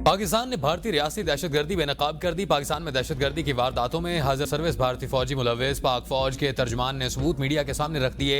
पाकिस्तान ने भारतीय रियासती दहशतगर्दी बेनकाब कर दी। पाकिस्तान में दहशतगर्दी की वारदातों में हाजिर सर्विस भारतीय फौजी मुलव्विस। पाक फौज के तर्जमान ने सबूत मीडिया के सामने रख दिए।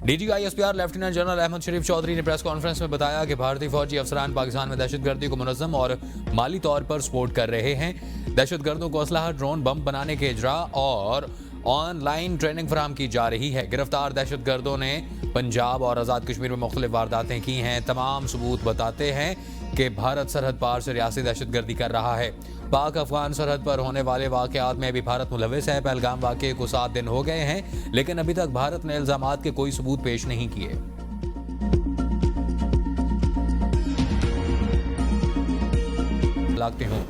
DGI-SPR लेफ्टिनेंट जनरल अहमद शरीफ चौधरी ने प्रेस कॉन्फ्रेंस में बताया कि भारतीय फौजी अफसरान पाकिस्तान में दहशतगर्दी को मुनज़्ज़म और माली तौर पर सपोर्ट कर रहे हैं। दहशतगर्दों को असलहा, ड्रोन, बम बनाने के इजरा और ऑनलाइन ट्रेनिंग फराहम की जा रही है। गिरफ्तार दहशतगर्दों ने पंजाब और आज़ाद कश्मीर में मुख्तलिफ वारदातें की हैं। तमाम सबूत बताते हैं कि भारत सरहद पार से रियासती दहशतगर्दी कर रहा है। पाक अफगान सरहद पर होने वाले वाक़यात में भी भारत मुलव्विस है। पहलगाम वाक़े को 7 दिन हो गए हैं, लेकिन अभी तक भारत ने इल्जामात के कोई सबूत पेश नहीं किए। लागते हूँ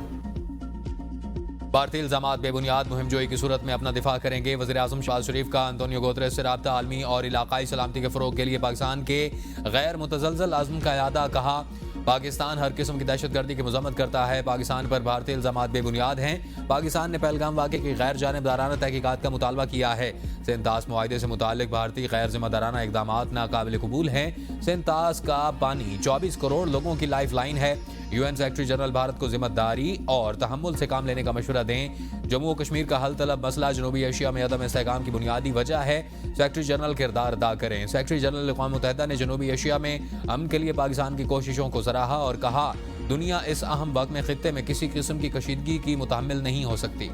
भारतीय इल्जामात बेबुनियाद, मुहिमजोई की सूरत में अपना दिफा करेंगे। वज़ीर-ए-आज़म शहबाज शरीफ का अंतोनियो गुतेरेस से राब्ता आलमी और इलाकाई सलामती के फ़रोग़ के लिए पाकिस्तान के गैर मुतज़लज़ल अज़्म का इरादा। कहा, पाकिस्तान हर किस्म की दहशतगर्दी की मज़म्मत करता है। पाकिस्तान पर भारतीय इल्ज़ामात बेबुनियाद हैं। पाकिस्तान ने पहलगाम वाक़े की गैर जानिबदाराना तहकीकात का मुतालबा किया है। सेंतास मुआहदे से मुताल्लिक़ भारतीय गैर ज़िम्मेदाराना इक़दामात नाकाबिल कबूल हैं। सेंतास का पानी 24 करोड़ लोगों की लाइफ लाइन है। UN सेक्रेटरी जनरल भारत को जिम्मेदारी और तहम्मुल से काम लेने का मशवरा दें। जम्मू और कश्मीर का हल तलब मसला जनूबी एशिया में अदम इस्तेहकाम की बुनियादी वजह है। सेक्रेटरी जनरल किरदार अदा करें। सेक्रेटरी जनरल अक़वाम मुत्तहिदा ने जनूबी एशिया में अमन के लिए पाकिस्तान की कोशिशों को सराहा और कहा, दुनिया इस अहम वक्त में खित्ते में किसी किस्म की कशीदगी की मुतहम्मिल नहीं हो सकती।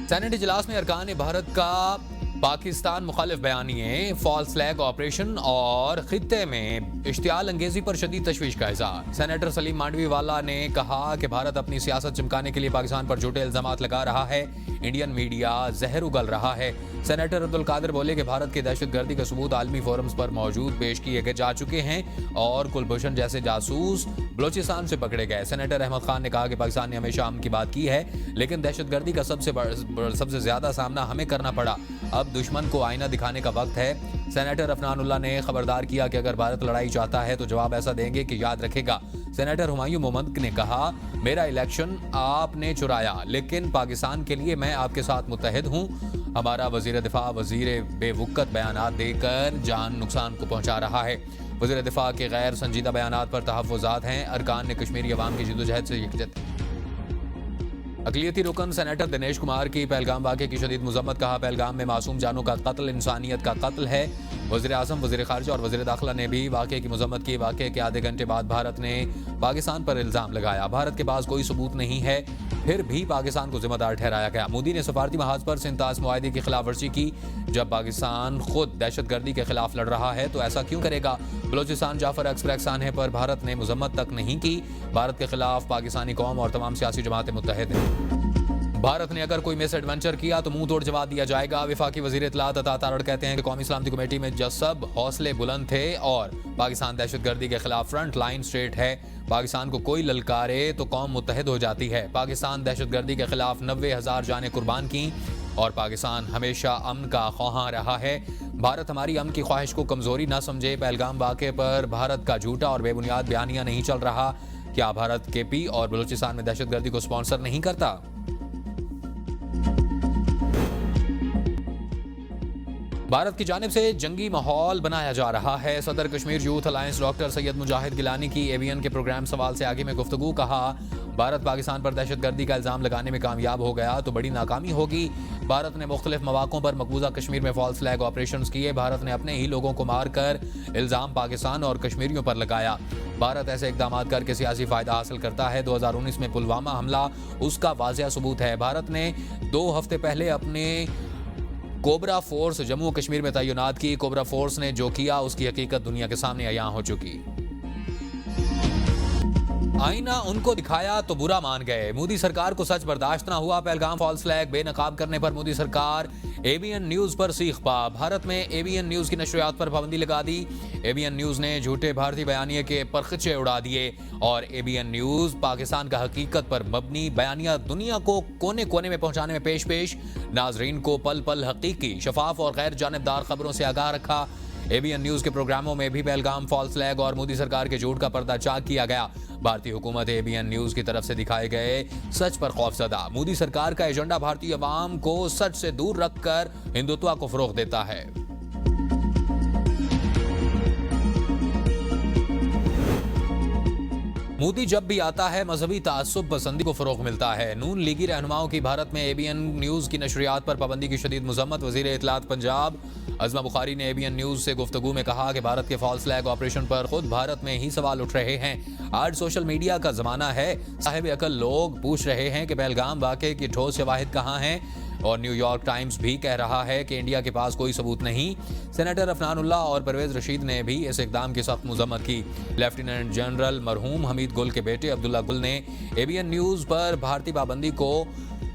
सेनेट इजलास में अरकान भारत का पाकिस्तान मुखालिफ बयानिए, फॉल्स फ्लैग ऑपरेशन और खित्ते में इश्तियाल अंगेजी पर शदीद तशवीश का इज़हार। सेनेटर सलीम मांडवी वाला ने कहा कि भारत अपनी सियासत चमकाने के लिए पाकिस्तान पर झूठे इल्जामात लगा रहा है। इंडियन मीडिया जहर उगल रहा है। सेनेटर अब्दुल कादिर बोले कि भारत की दहशतगर्दी के सबूत आलमी फोरम्स पर मौजूद पेश किए जा चुके हैं और कुलभूषण जैसे जासूस बलोचिस्तान से पकड़े गए। सेनेटर अहमद खान ने कहा कि पाकिस्तान ने हमेशा अमन की बात की है, लेकिन दहशतगर्दी का सबसे ज्यादा सामना हमें करना पड़ा। अब दुश्मन को आईना दिखाने का वक्त है। सेनेटर अफनानुल्लाह ने खबरदार किया कि अगर भारत लड़ाई चाहता है तो जवाब ऐसा देंगे कि याद रखेगा। सेनेटर हुमायूं मोहम्मद ने कहा, मेरा इलेक्शन आपने चुराया, लेकिन पाकिस्तान के लिए मैं आपके साथ मुत्तहिद हूं। हमारा वजीर दिफा वजीर बेवुकत बयानात देकर जान नुकसान को पहुंचा रहा है। वजीर दिफा के गैर संजीदा बयानात पर तहफ़्फ़ुज़ात हैं। अरकान ने कश्मीरी अवाम की जिद्दोजहद से यकजहत। अक़लियती रुकन सेनेटर दिनेश कुमार की पहलगाम वाक़े की शदीद मज़म्मत। कहा, पहलगाम में मासूम जानों का कत्ल इंसानियत का कत्ल है। वज़ीर-ए-आज़म, वज़ीर ख़ारिजा और वज़ीर दाखिला ने भी वाक़े की मज़म्मत की। वाक़े के आधे घंटे बाद भारत ने पाकिस्तान पर इल्ज़ाम लगाया। भारत के पास कोई सबूत नहीं है, फिर भी पाकिस्तान को जिम्मेदार ठहराया गया। मोदी ने सफारती महाज पर सेंतास मुआहदे की खिलाफ वर्जी की। जब पाकिस्तान खुद दहशतगर्दी के खिलाफ लड़ रहा है तो ऐसा क्यों करेगा? बलोचिस्तान जाफर एक्सप्रेस आने पर भारत ने मज़म्मत तक नहीं की। भारत के खिलाफ पाकिस्तानी कौम और तमाम सियासी जमातें मुत्तहिद हैं। भारत ने अगर कोई मिस एडवेंचर किया तो मुंह तोड़ जवाब दिया जाएगा। वफाकी वजीर इत्तलात अता तारड़ कहते हैं कि कौमी सलामती कमेटी में जब सब हौसले बुलंद थे और पाकिस्तान दहशतगर्दी के खिलाफ फ्रंट लाइन स्ट्रेट है। पाकिस्तान को कोई ललकारे तो कौम मुत्तहिद हो जाती है। पाकिस्तान दहशतगर्दी के खिलाफ 90,000 जानें कुर्बान की और पाकिस्तान हमेशा अमन का ख्वाहां रहा है। भारत हमारी अमन की ख्वाहिश को कमजोरी न समझे। पहलगाम वाक़े पर भारत का झूठा और बेबुनियाद बयानिया नहीं चल रहा। क्या भारत KP और बलूचिस्तान में दहशतगर्दी को स्पॉन्सर नहीं करता? भारत की जानिब से जंगी माहौल बनाया जा रहा है। सदर Kashmir youth alliance doctor Syed Mujahid Gilani की ABN के प्रोग्राम सवाल से आगे में गुफ्तगू। कहा, भारत पाकिस्तान पर दहशतगर्दी का इल्ज़ाम लगाने में कामयाब हो गया तो बड़ी नाकामी होगी। भारत ने मुख्तलिफ मौक़ों पर मकबूजा कश्मीर में फॉल्स फ्लैग ऑपरेशन किए। भारत ने अपने ही लोगों को मार कर इल्ज़ाम पाकिस्तान और कश्मीरियों पर लगाया। भारत ऐसे इक़दाम करके सियासी फ़ायदा हासिल करता है। 2019 में पुलवामा हमला उसका वाज़िह सबूत है। भारत ने 2 हफ्ते पहले अपने कोबरा फोर्स जम्मू कश्मीर में तैनात की। कोबरा फोर्स ने जो किया उसकी हकीकत दुनिया के सामने अयां हो चुकी। आईना उनको दिखाया तो बुरा मान गए। मोदी सरकार को सच बर्दाश्त ना हुआ। पहलगाम फॉल्स फ्लैग बेनकाब करने पर मोदी सरकार ABN न्यूज पर सीख पा। भारत में ABN न्यूज की नशरियात पर पाबंदी लगा दी। ABN न्यूज ने झूठे भारतीय बयानिए के परखचे उड़ा दिए और ABN न्यूज पाकिस्तान का हकीकत पर मबनी बयानिया दुनिया को कोने कोने में पहुंचाने में पेश नाजरीन को पल पल हकीकी, शफाफ और गैर जानिबदार खबरों से आगाह रखा। ABN न्यूज के प्रोग्रामों में भी पहलगाम फॉल्स फ्लैग और मोदी सरकार के झूठ का पर्दा चाक किया गया। भारतीय हुकूमत एबीएन न्यूज की तरफ से दिखाए गए सच पर खौफजदा। मोदी सरकार का एजेंडा भारतीय अवाम को सच से दूर रखकर हिंदुत्व को फरोग देता है। मोदी जब भी आता है मजहबी तासुब पसंदी को फरोग मिलता है। नून लीगी रहनुमाओं की भारत में एबीएन न्यूज की नशरियात पर पाबंदी की शदीद मजम्मत। वजीर इत्तलात पंजाब अज़मा बुखारी ने एबीएन न्यूज से गुफ्तगू में कहा कि भारत के फॉल्स फ्लैग ऑपरेशन पर खुद भारत में ही सवाल उठ रहे हैं। आज सोशल मीडिया का जमाना है। साहिब अकल लोग पूछ रहे हैं कि पहलगाम वाक़े की ठोस शवाहिद कहाँ हैं, और न्यूयॉर्क टाइम्स भी कह रहा है कि इंडिया के पास कोई सबूत नहीं। सेनेटर अफनानुल्लाह और परवेज रशीद ने भी इस इकदाम की सख्त मजम्मत की। लेफ्टिनेंट जनरल मरहूम हमीद गुल के बेटे अब्दुल्ला गुल ने एबीएन न्यूज पर भारतीय पाबंदी को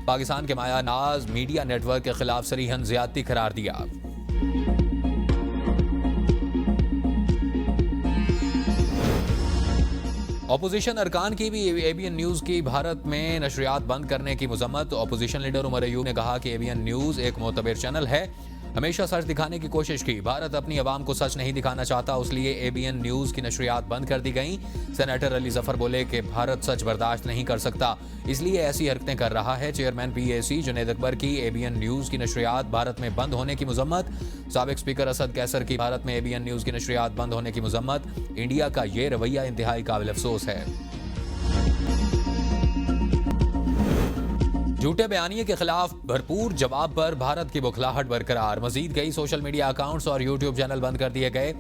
पाकिस्तान के माया नाज मीडिया नेटवर्क के खिलाफ सरीहन ज्यादती करार दिया। ऑपोजिशन अरकान की भी एबीएन न्यूज की भारत में नशरियात बंद करने की मजम्मत। ऑपोजिशन लीडर उमर अयूब ने कहा कि एबीएन न्यूज एक मोतबर चैनल है, हमेशा सच दिखाने की कोशिश की। भारत अपनी आवाम को सच नहीं दिखाना चाहता, इसलिए एबीएन न्यूज की नशरियात बंद कर दी गई। सेनेटर अली जफर बोले कि भारत सच बर्दाश्त नहीं कर सकता, इसलिए ऐसी हरकतें कर रहा है। चेयरमैन पीएसी जुनैद अकबर की एबीएन न्यूज की नशरियात भारत में बंद होने की मजम्मत। साबिक स्पीकर असद कैसर की भारत में एबीएन न्यूज की नशरियात बंद होने की मजम्मत। इंडिया का ये रवैया इंतहाई काबिल अफसोस है। झूठे बयानिए के खिलाफ भरपूर जवाब पर भारत की बुखलाहट बरकरार। मजीद कई सोशल मीडिया अकाउंट्स और यूट्यूब चैनल बंद कर दिए गए।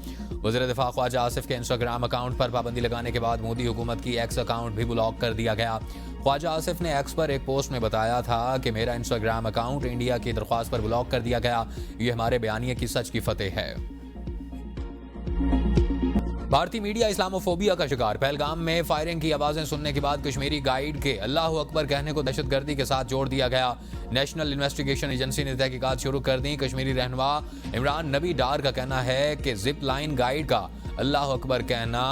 वज़ीर दिफा ख्वाजा आसिफ के इंस्टाग्राम अकाउंट पर पाबंदी लगाने के बाद मोदी हुकूमत की एक्स अकाउंट भी ब्लॉक कर दिया गया। ख्वाजा आसिफ ने एक्स पर एक पोस्ट में बताया था कि मेरा इंस्टाग्राम अकाउंट इंडिया की दरख्वास्त पर ब्लॉक कर दिया गया। ये हमारे बयानिए की सच की फतेह है। भारतीय मीडिया इस्लामोफोबिया का शिकार। पहलगाम में फायरिंग की आवाजें सुनने के बाद कश्मीरी गाइड के अल्लाह अकबर कहने को दहशतगर्दी के साथ जोड़ दिया गया। नेशनल इन्वेस्टिगेशन एजेंसी ने तहकीकात शुरू कर दी। कश्मीरी रहनुमा इमरान नबी डार का कहना है कि जिप लाइन गाइड का अल्लाह अकबर कहना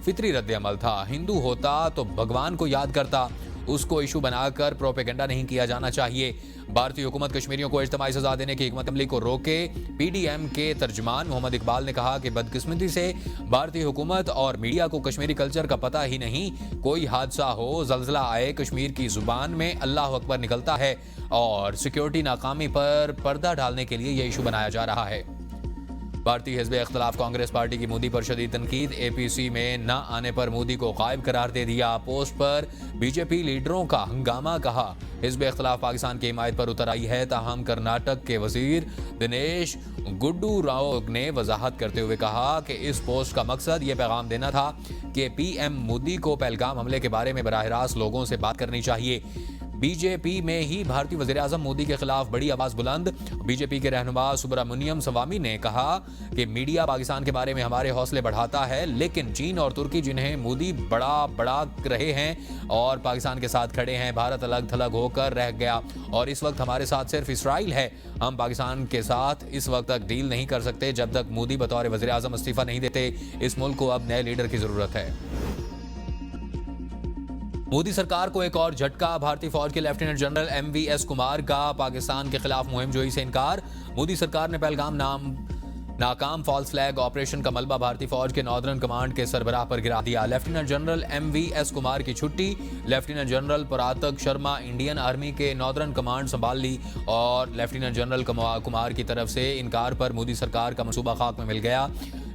फितरी रद्द अमल था। हिंदू होता तो भगवान को याद करता, उसको इशू बनाकर प्रोपेगेंडा नहीं किया जाना चाहिए। भारतीय हुकूमत कश्मीरियों को इज्तिमाई सजा देने की हिकमत अमली को रोके। पीडीएम के तर्जमान मोहम्मद इकबाल ने कहा कि बदकिस्मती से भारतीय हुकूमत और मीडिया को कश्मीरी कल्चर का पता ही नहीं। कोई हादसा हो, जल्जला आए, कश्मीर की जुबान में अल्लाह अकबर निकलता है और सिक्योरिटी नाकामी पर पर्दा डालने के लिए यह इशू बनाया जा रहा है। भारतीय हिज़्ब इख्तिलाफ कांग्रेस पार्टी की मोदी पर शदीद तनकीद। एपीसी में न आने पर मोदी को गायब करार दे दिया। पोस्ट पर बीजेपी लीडरों का हंगामा। कहा हिज़्ब इख्तिलाफ पाकिस्तान की हिमायत पर उतर आई है। ताहम कर्नाटक के वजीर दिनेश गुंडू राव ने वजाहत करते हुए कहा कि इस पोस्ट का मकसद ये पैगाम देना था कि पीएम मोदी को पहलगाम हमले के बारे में बराह रास्त लोगों से बात करनी चाहिए। बीजेपी में ही भारतीय वज़ीर आज़म मोदी के खिलाफ बड़ी आवाज बुलंद। बीजेपी के रहनुमा सुब्रमण्यम स्वामी ने कहा कि मीडिया पाकिस्तान के बारे में हमारे हौसले बढ़ाता है, लेकिन चीन और तुर्की जिन्हें मोदी बड़ा रहे हैं और पाकिस्तान के साथ खड़े हैं, भारत अलग थलग होकर रह गया और इस वक्त हमारे साथ सिर्फ इसराइल है। हम पाकिस्तान के साथ इस वक्त तक डील नहीं कर सकते जब तक मोदी बतौर वज़ीर आज़म इस्तीफा नहीं देते। इस मुल्क को अब नए लीडर की जरूरत है। मोदी सरकार को एक और झटका। भारतीय फौज के लेफ्टिनेंट जनरल MVS कुमार का पाकिस्तान के खिलाफ मुहिम जोई से इनकार। मोदी सरकार ने पहलगाम नाकाम फॉल्स फ्लैग ऑपरेशन का मलबा भारतीय फौज के नॉर्दर्न कमांड के सरबराह पर गिरा दिया। लेफ्टिनेंट जनरल MVS कुमार की छुट्टी। लेफ्टिनेंट जनरल परातक शर्मा इंडियन आर्मी के नॉर्दर्न कमांड संभाल ली और लेफ्टिनेंट जनरल कुमार की तरफ से इनकार पर मोदी सरकार का मंसूबा खाक में मिल गया।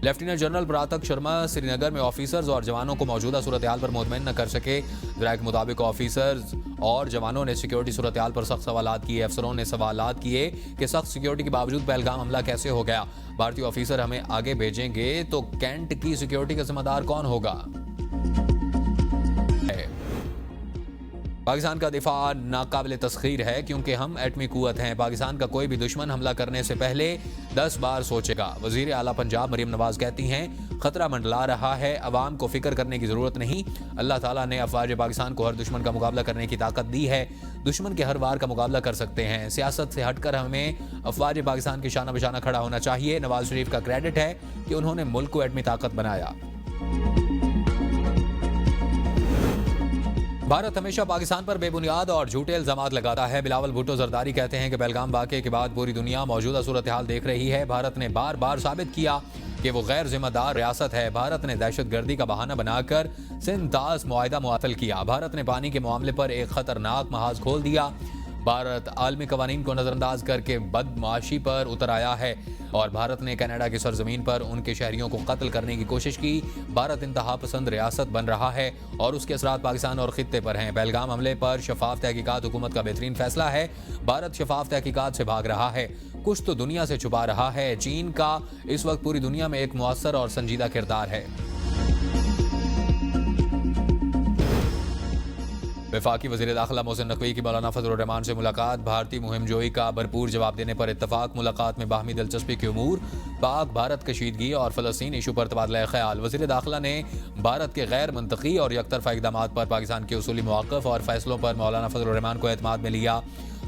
लेफ्टिनेंट जनरल परातक शर्मा श्रीनगर में ऑफिसर्स और जवानों को मौजूदा सूरत हाल पर मुतमईन न कर सके। जराये के मुताबिक ऑफिसर्स और जवानों ने सिक्योरिटी सूरत हाल पर सख्त सवालात किए। अफसरों ने सवालात किए कि सख्त सिक्योरिटी के बावजूद पहलगाम हमला कैसे हो गया। भारतीय ऑफिसर हमें आगे भेजेंगे तो कैंट की सिक्योरिटी का जिम्मेदार कौन होगा। पाकिस्तान का दिफा नाकाबिल तस्खीर है क्योंकि हम एटमी कुव्वत हैं। पाकिस्तान का कोई भी दुश्मन हमला करने से पहले 10 बार सोचेगा। वजीर आला पंजाब मरीम नवाज कहती हैं खतरा मंडला रहा है, अवाम को फिक्र करने की जरूरत नहीं। अल्लाह ताला ने अफवाज पाकिस्तान को हर दुश्मन का मुकाबला करने की ताकत दी है। दुश्मन के हर वार का मुकाबला कर सकते हैं। सियासत से हटकर हमें अफवाज पाकिस्तान की शाना बशाना खड़ा होना चाहिए। नवाज शरीफ का क्रेडिट है कि उन्होंने मुल्क को एटमी ताकत बनाया। भारत हमेशा पाकिस्तान पर बेबुनियाद और झूठे इल्जामात लगाता है। बिलावल भुट्टो जरदारी कहते हैं कि पहलगाम वाक़े के बाद पूरी दुनिया मौजूदा सूरत हाल देख रही है। भारत ने बार बार साबित किया कि वो गैर जिम्मेदार रियासत है। भारत ने दहशतगर्दी का बहाना बनाकर सिंध तास मुआहिदा मुअत्तल किया। भारत ने पानी के मामले पर एक खतरनाक महाज खोल दिया। भारत आलमी कवानीन को नजरअंदाज करके बदमाशी पर उतर आया है और भारत ने कनाडा की सरजमीन पर उनके शहरियों को कत्ल करने की कोशिश की। भारत इंतहा पसंद रियासत बन रहा है और उसके असरात पाकिस्तान और खित्ते पर हैं। पहलगाम हमले पर शफाफ तहकीकात हुकूमत का बेहतरीन फैसला है। भारत शफाफ तहकीकात से भाग रहा है, कुछ तो दुनिया से छुपा रहा है। चीन का इस वक्त पूरी दुनिया में एक मुअस्सर और संजीदा किरदार है। वफाकी वज़ीर दाखिला मोहसिन नकवी की मौलाना फजलुर रहमान से मुलाकात। भारतीय मुहिम जोई का भरपूर जवाब देने पर इत्तफाक। मुलाकात में बाहमी दिलचस्पी के उमूर, पाक भारत कशीदगी और फ़लस्तीन इशू पर तबादला ख्याल। वज़ीर दाखिला ने भारत के गैर मंतकी और यकतरफा इक़दामात पर पाकिस्तान के उसूली मौक़िफ़ और फैसलों पर मौलाना फजलुर रहमान को एतमाद में लिया।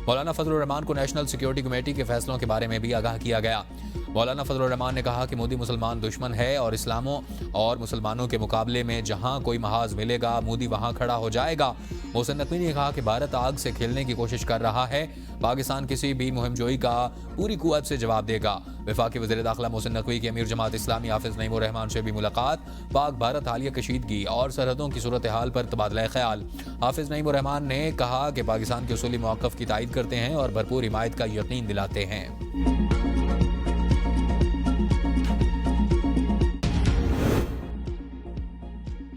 मौलाना फजलुर रहमान को नेशनल सिक्योरिटी कमेटी के फैसलों के बारे में भी आगाह किया गया। मौलाना फजलुर रहमान ने कहा कि मोदी मुसलमान दुश्मन है और इस्लामों और मुसलमानों के मुकाबले में जहां कोई महाज मिलेगा मोदी वहां खड़ा हो जाएगा। मोहसिन नकवी ने कहा कि भारत आग से खेलने की कोशिश कर रहा है। पाकिस्तान किसी भी मुहिम जोई का पूरी कुव्वत से जवाब देगा। वफाकी वज़ीर दाखिला मोहसिन नकवी की अमीर जमात इस्लामी हाफिज नईमुर रहमान से भी मुलाकात। पाक भारत हालिया कशीदगी और सरहदों की सूरत हाल पर तबादला ख्याल। हाफिज नईमुर रहमान ने कहा कि पाकिस्तान के उसूली मौक़िफ़ की तायद करते हैं और भरपूर हिमायत का यकीन दिलाते हैं।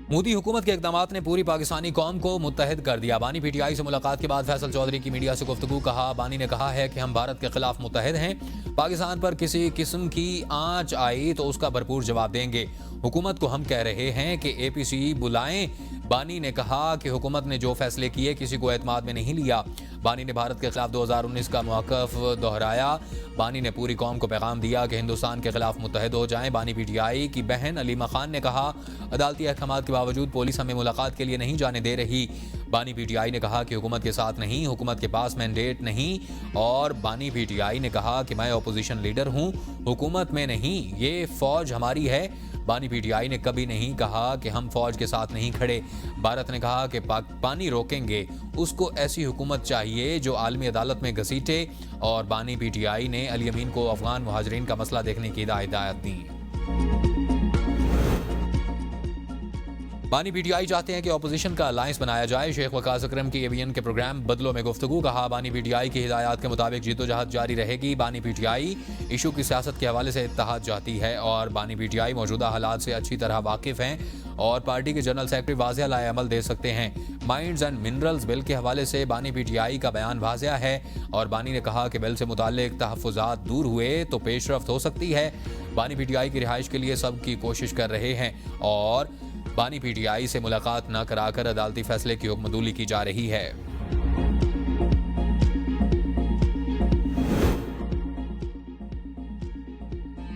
मोदी हुकूमत के इक़दामात ने पूरी पाकिस्तानी कौम को मुत्तहिद कर दिया। बानी पीटीआई से मुलाकात के बाद फैसल चौधरी की मीडिया से गुफ्तगू। कहा, बानी ने कहा है कि हम भारत के खिलाफ मुत्तहिद हैं। पाकिस्तान पर किसी किस्म की आंच आई तो उसका भरपूर जवाब देंगे। हुकूमत को हम कह रहे हैं कि APC बुलाएं। बानी ने कहा कि हुकूमत ने जो फैसले किए किसी को एतमाद में नहीं लिया। बानी ने भारत के खिलाफ 2019 का मौक़िफ़ दोहराया। बानी ने पूरी कौम को पैगाम दिया कि हिंदुस्तान के खिलाफ मुत्तहिद हो जाएं। बानी पीटीआई की बहन अलीमा खान ने कहा, अदालती अहकामात के बावजूद पुलिस हमें मुलाकात के लिए नहीं जाने दे रही। बानी पीटीआई ने कहा कि हुकूमत के साथ नहीं, हुकूमत के पास मैंडेट नहीं। और बानी पीटीआई ने कहा कि मैं अपोजिशन लीडर हूँ, हुकूमत में नहीं, ये फौज हमारी है। बानी पीटीआई ने कभी नहीं कहा कि हम फौज के साथ नहीं खड़े। भारत ने कहा कि पानी रोकेंगे, उसको ऐसी हुकूमत चाहिए जो आलमी अदालत में घसीटे। और बानी पीटीआई ने अली अमीन को अफगान मुहाजिरीन का मसला देखने की हिदायत दी। बानी पीटीआई चाहते हैं कि अपोजिशन का अलायंस बनाया जाए। शेख वकास अकरम की ABN के प्रोग्राम बदलों में गुफ्तगू। कहा, बानी पीटीआई की हिदायत के मुताबिक जीतोजहद जारी रहेगी। बानी पीटीआई इशू की सियासत के हवाले से इत्तेहाद चाहती है और बानी पीटीआई मौजूदा हालात से अच्छी तरह वाकिफ हैं और पार्टी के जनरल सेक्रेटरी वाज़ेह लाए अमल दे सकते हैं। माइंड्स एंड मिनरल्स बिल के हवाले से बानी पीटीआई का बयान वाज़ेह है और बानी ने कहा कि बिल से मुताल्लिक तहफ़्फ़ुज़ात दूर हुए तो पेशरफ्त हो सकती है। बानी पीटीआई की रिहाइश के लिए सब की कोशिश कर रहे हैं और बानी पीटीआई से मुलाकात न कराकर अदालती फैसले की हुक्मदूली की जा रही है।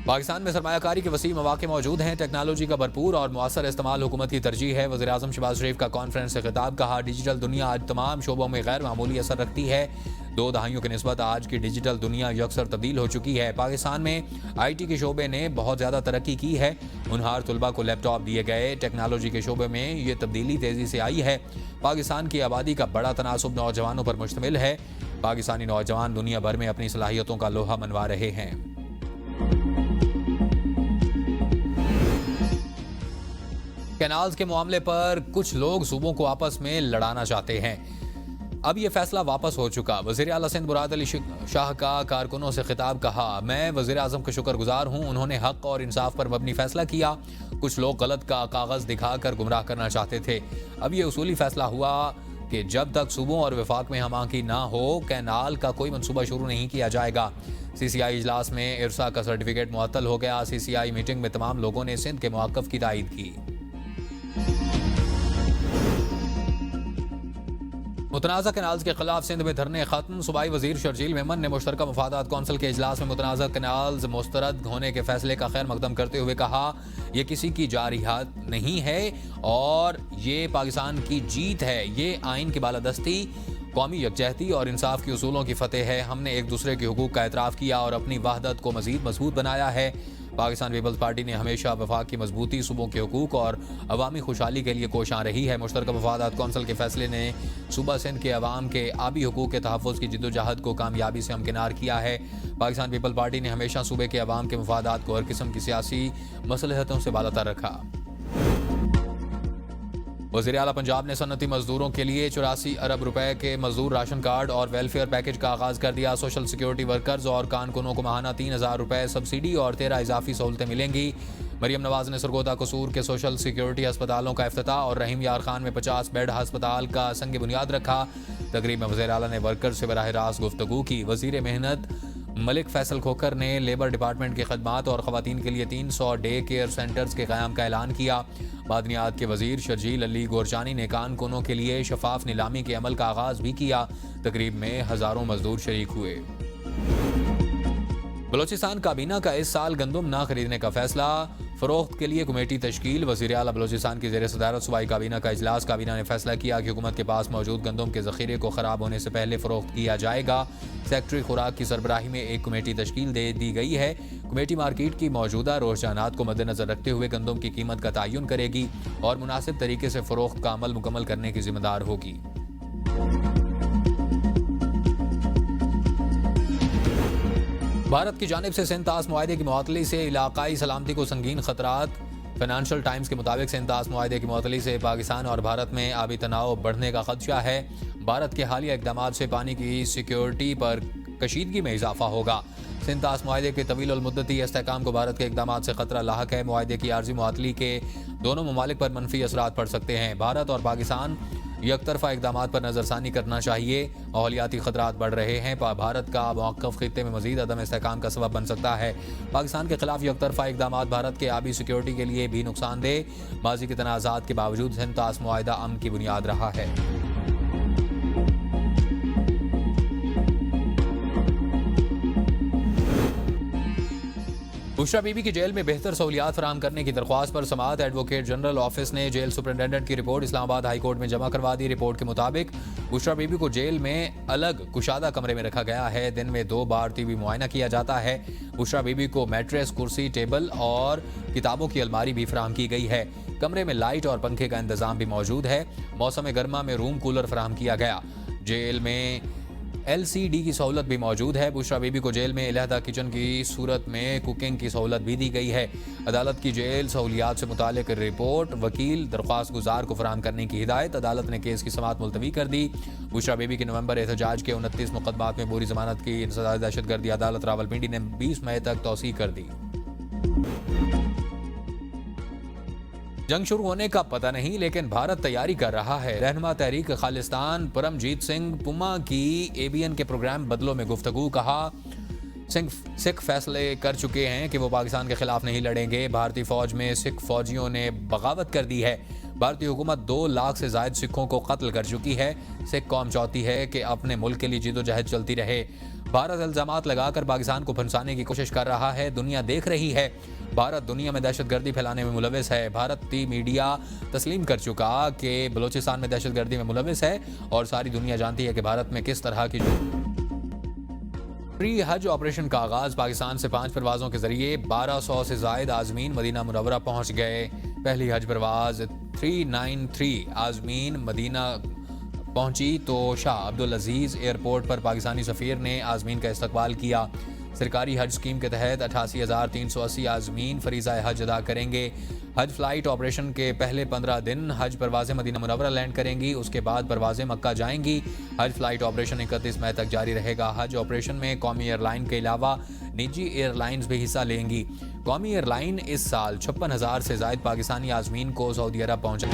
पाकिस्तान में सरमायाकारी के वसी मौके मौजूद हैं। टेक्नोलॉजी का भरपूर और मुअस्सर इस्तेमाल हुकूमत की तरजीह है। वज़ीर आज़म शहबाज शरीफ का कॉन्फ्रेंस से खिताब। कहा, डिजिटल दुनिया आज तमाम शोबों में गैर मामूली असर रखती है। 2 दहाइयों की निस्बत आज की डिजिटल दुनिया यकसर तब्दील हो चुकी है। पाकिस्तान में IT के शोबे ने बहुत ज़्यादा तरक्की की है। उनहार तलबा को लैपटॉप दिए गए। टेक्नोलॉजी के शोबे में ये तब्दीली तेज़ी से आई है। पाकिस्तान की आबादी का बड़ा तनासुब नौजवानों पर मुश्तमिल है। पाकिस्तानी नौजवान दुनिया भर में अपनी सलाहियतों का लोहा मनवा रहे हैं। कैनाल्स के मामले पर कुछ लोग सूबों को आपस में लड़ाना चाहते हैं। अब यह फैसला वापस हो चुका। वज़ीर आला सिंध मुराद अली शाह का कारकुनों से खिताब। कहा, मैं वज़ीर आज़म का शुक्रगुजार हूँ, उन्होंने हक और इंसाफ पर मबनी फैसला किया। कुछ लोग गलत का कागज़ दिखाकर गुमराह करना चाहते थे। अब यह उसूली फैसला हुआ कि जब तक सूबों और वफाक में हमाकी ना हो कैनाल का कोई मंसूबा शुरू नहीं किया जाएगा। CCI इजलास में इरसा का सर्टिफिकेट मुअत्तल हो गया। CCI मीटिंग में तमाम लोगों ने सिंध के मौक़िफ़ की तायद की। मुतनाज़ा कैनाल्स के खिलाफ सिंध में धरने खत्म। सूबाई वजीर शर्जील मेमन ने मुश्तरका मफादात कौंसिल के इजलास में मुतनाज़ा कैनाल्स मुस्तरद होने के फैसले का खैर मकदम करते हुए कहा, यह किसी की जारिहात नहीं है और ये पाकिस्तान की जीत है। ये आइन की बालादस्ती, कौमी यकजहती और इंसाफ के उसूलों की फतेह है। हमने एक दूसरे के हुकूक का एतराफ़ किया और अपनी वहदत को मज़ीद मजबूत बनाया है। पाकिस्तान पीपल्स पार्टी ने हमेशा वफाक की मजबूती, सूबों के हुकूक और अवामी खुशहाली के लिए कोशां रही है। मुश्तरका मफादात कौंसिल के फैसले ने सूबा सिंध के अवाम के आबी हुकूक के तहफ़्फ़ुज़ की जिद्दोजहद को कामयाबी से हमकिनार किया है। पाकिस्तान पीपल्स पार्टी ने हमेशा सूबे के अवाम के मफादात को हर किस्म की सियासी मसलहतों से बालातर रखा। वज़ीर आला पंजाब ने सन्नती मजदूरों के लिए 84 अरब रुपए के मजदूर राशन कार्ड और वेलफेयर पैकेज का आगाज कर दिया। सोशल सिक्योरिटी वर्कर्स और कारकुनों को माहाना 3000 रुपए सब्सिडी और 13 इजाफी सहूलतें मिलेंगी। मरियम नवाज ने सरगोदा कसूर के सोशल सिक्योरिटी अस्पतालों का इफ्तिताह और रहीम यार खान में 50 बेड अस्पताल का संग बुनियाद रखा। तकरीब में वज़ीर आला ने वर्कर्स से बराह रास्त गुफ्तगू की। वज़ीर मेहनत मलिक फैसल खोखर ने लेबर डिपार्टमेंट की खदमात और ख़वातीन के लिए 300 डे केयर सेंटर्स के क़याम का ऐलान किया। मादनियात के वज़ीर शर्जील अली गोरचानी ने कारकुनों के लिए शफाफ नीलामी के अमल का आगाज़ भी किया। तकरीब में हज़ारों मजदूर शरीक हुए। बलोचिस्तान काबीना का इस साल गंदम ना खरीदने का फैसला, फरोख्त के लिए कमेटी तश्कील। वज़ीर आला बलोचिस्तान की ज़ेर सदारत सूबाई काबीना का इजलास। काबीना ने फैसला किया कि हुकूमत के पास मौजूद गंदम के ज़ख़ीरे को ख़राब होने से पहले फ़रोख्त किया जाएगा। सेक्रेटरी खुराक की सरबराही में एक कमेटी तश्कील दे दी गई है। कमेटी मार्केट की मौजूदा रुझानात को मद्देनज़र रखते हुए गंदम की कीमत का तयन करेगी और मुनासिब तरीके से फ़रोख्त का अमल मुकम्मल करने की जिम्मेदार होगी। भारत की जानिब से सिंध-तास मुआहदे की मुअत्तली से इलाकाई सलामती को संगीन खतरात। फाइनेंशियल टाइम्स के मुताबिक सिंध-तास मुआहदे की मुअत्तली से पाकिस्तान और भारत में आबी तनाव बढ़ने का खदशा है। भारत के हालिया इक़दाम से पानी की सिक्योरिटी पर कशीदगी में इजाफा होगा। सिंध-तास मुआहदे के तवील मुद्दती इस्तेहकाम को भारत के इक़दाम से खतरा लाहक है। मुआहदे की आर्जी मुअत्तली के दोनों ममालिक पर मनफी असरात पड़ सकते हैं। भारत और पाकिस्तान यकतरफा इक़दामात पर नज़रसानी करना चाहिए। माहौलियाती खतरात बढ़ रहे हैं। भारत का मौक़िफ़ खित्ते में मज़ीद अदम इस्तेहकाम का सबब बन सकता है। पाकिस्तान के खिलाफ यकतरफा इक़दामात भारत के आबी सिक्योरिटी के लिए भी नुकसानदेह। माजी के तनाज़ात के बावजूद सिंध-तास मुआहदा अमन की बुनियाद रहा है। बुशरा बीबी की जेल में बेहतर सहूलियात फराहम करने की दरख्वास्त पर समाअत एडवोकेट जनरल ऑफिस ने जेल सुपरिटेंडेंट की रिपोर्ट इस्लामाबाद हाई कोर्ट में जमा करवा दी। रिपोर्ट के मुताबिक बुशरा बीबी को जेल में अलग कुशादा कमरे में रखा गया है। दिन में 2 बार टीवी मुआयना किया जाता है। बुशरा बीबी को मैट्रेस, कुर्सी, टेबल और किताबों की अलमारी भी फराहम की गई है। कमरे में लाइट और पंखे का इंतजाम भी मौजूद है। मौसम गर्मा में रूम कूलर फराहम किया गया। जेल में LCD की सहूलत भी मौजूद है। बुशरा बीबी को जेल में अलहदा किचन की सूरत में कुकिंग की सहूलत भी दी गई है। अदालत की जेल सहूलियात से मुतालिक रिपोर्ट वकील दरख्वास्त गुजार को फराहम करने की हिदायत। अदालत ने केस की समाअत मुलतवी कर दी। बुशरा बीबी की नवंबर एहतजाज के 29 मुकदमात में पूरी जमानत की सजा दहशतगर्दी अदालत रावलपिंडी ने 20 मई तक तौसीह कर दी। जंग शुरू होने का पता नहीं, लेकिन भारत तैयारी कर रहा है। रहनुमा तहरीक खालिस्तान परमजीत सिंह पुमा की ABN के प्रोग्राम बदलों में गुफ्तगू। कहा, सिख फैसले कर चुके हैं कि वो पाकिस्तान के खिलाफ नहीं लड़ेंगे। भारतीय फौज में सिख फौजियों ने बगावत कर दी है। भारतीय हुकूमत 2 लाख से जायद सिखों को कत्ल कर चुकी है। सिख कौम चाहती है कि अपने मुल्क के लिए जिदोजहद चलती रहे। भारत इल्जामात लगाकर पाकिस्तान को फंसाने की कोशिश कर रहा है। दुनिया देख रही है। भारत दुनिया में दहशतगर्दी फैलाने में मुलविस है। भारतीय मीडिया तस्लीम कर चुका कि बलोचिस्तान में दहशतगर्दी में मुलविस है और सारी दुनिया जानती है कि भारत में किस तरह की प्री हज ऑपरेशन का आगाज। पाकिस्तान से 5 परवाज़ों के जरिए 1200 से जायद आजमीन मदीना मुनव्वरा पहुंच गए। पहली हज परवाज 393 आजमीन मदीना पहुंची तो शाह अब्दुल अजीज़ एयरपोर्ट पर पाकिस्तानी सफ़ीर ने आजमीन का इस्तकबाल किया। सरकारी हज स्कीम के तहत 88,380 आजमीन फरीज़ा हज अदा करेंगे। हज फ्लाइट ऑपरेशन के पहले 15 दिन हज परवाज़ें मदीना मुनव्वरा लैंड करेंगी। उसके बाद परवाज़ें मक्का जाएंगी। हज फ्लाइट ऑपरेशन 31 मई तक जारी रहेगा। हज ऑपरेशन में कौमी एयरलाइन के अलावा निजी एयरलाइंस भी हिस्सा लेंगी। कौमी एयरलाइन इस साल 56,000 से ज़ायद पाकिस्तानी आजमीन को सऊदी अरब पहुँचा